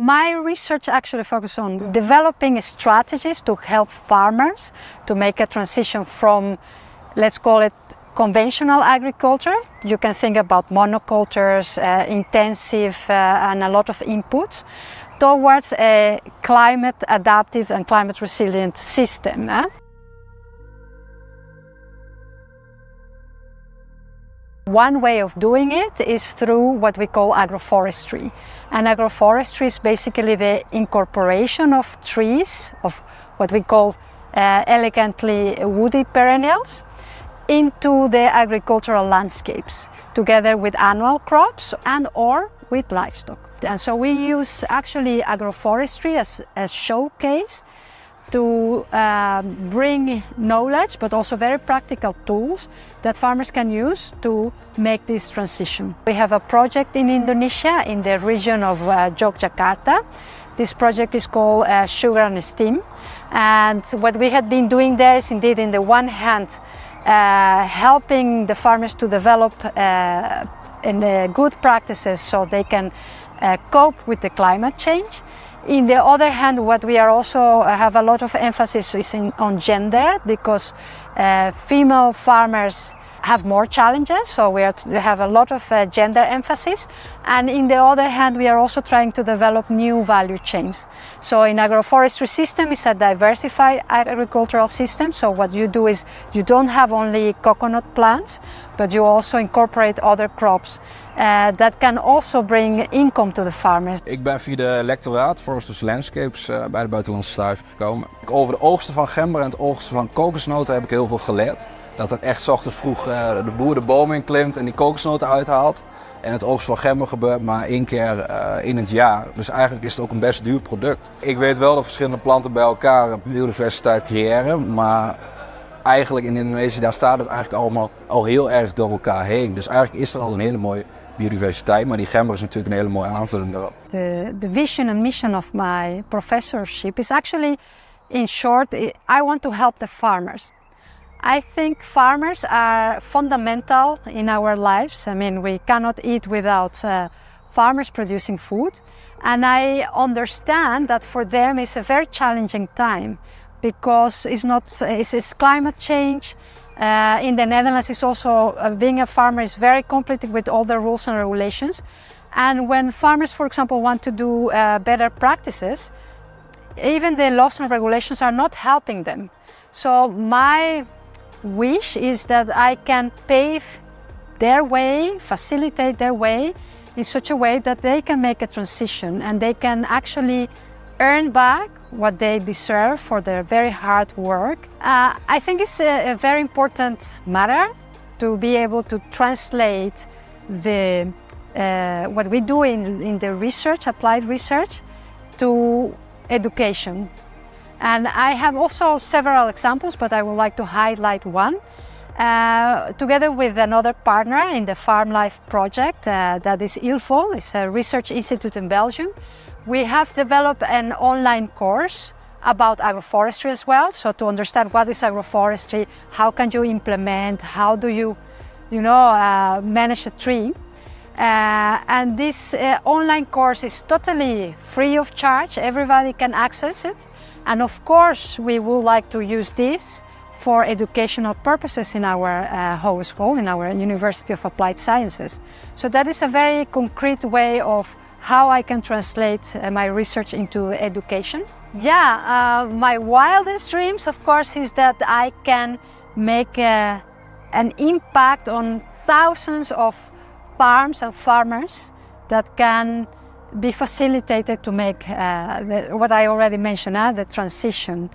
My research actually focuses on developing strategies to help farmers to make a transition from, let's call it, conventional agriculture. You can think about monocultures, intensive and a lot of inputs, towards a climate adaptive and climate resilient system. One way of doing it is through what we call agroforestry. And agroforestry is basically the incorporation of trees, of what we call elegantly woody perennials, into the agricultural landscapes, together with annual crops and or with livestock. And so we use actually agroforestry as a showcase to bring knowledge, but also very practical tools that farmers can use to make this transition. We have a project in Indonesia, in the region of Yogyakarta. This project is called Sugar and Steam. And what we had been doing there is indeed, in the one hand, helping the farmers to develop good practices so they can cope with the climate change. In the other hand, what we are also have a lot of emphasis is on gender, because female farmers have more challenges, so we have a lot of gender emphasis. And in the other hand, we are also trying to develop new value chains. So in agroforestry system, it's a diversified agricultural system. So what you do is you don't have only coconut plants, but you also incorporate other crops that can also bring income to the farmers. Ik ben via de lectoraat Foresters Landscapes bij de Buitenlandse Stuif gekomen. Over de oogsten van gember en het oogsten van kokosnoten heb ik heel veel geleerd. Dat het echt 's ochtends vroeg de boer de boom inklimt en die kokosnoten uithaalt. En het oogsten van gember gebeurt maar 1 keer in het jaar. Dus eigenlijk is het ook een best duur product. Ik weet wel dat verschillende planten bij elkaar biodiversiteit creëren. Maar eigenlijk in Indonesië, daar staat het eigenlijk allemaal al heel erg door elkaar heen. Dus eigenlijk is er al een hele mooie biodiversiteit. Maar die gember is natuurlijk een hele mooie aanvulling daarop. The vision and mission of my professorship is actually, in short, I want to help the farmers. I think farmers are fundamental in our lives. I mean, we cannot eat without farmers producing food. And I understand that for them it's a very challenging time, because it's climate change. In the Netherlands, it's also being a farmer is very complicated with all the rules and regulations. And when farmers, for example, want to do better practices, even the laws and regulations are not helping them. So my wish is that I can pave their way, facilitate their way in such a way that they can make a transition and they can actually earn back what they deserve for their very hard work. I think it's a very important matter to be able to translate what we do in the research, applied research, to education. And I have also several examples, but I would like to highlight one. Together with another partner in the Farm Life project, that is ILVO, it's a research institute in Belgium. We have developed an online course about agroforestry as well. So to understand what is agroforestry, how can you implement, how do you manage a tree. And this online course is totally free of charge. Everybody can access it. And of course, we would like to use this for educational purposes in our hogeschool, in our University of Applied Sciences. So that is a very concrete way of how I can translate my research into education. Yeah, my wildest dreams, of course, is that I can make an impact on thousands of farms and farmers that can be facilitated to make what I already mentioned, the transition.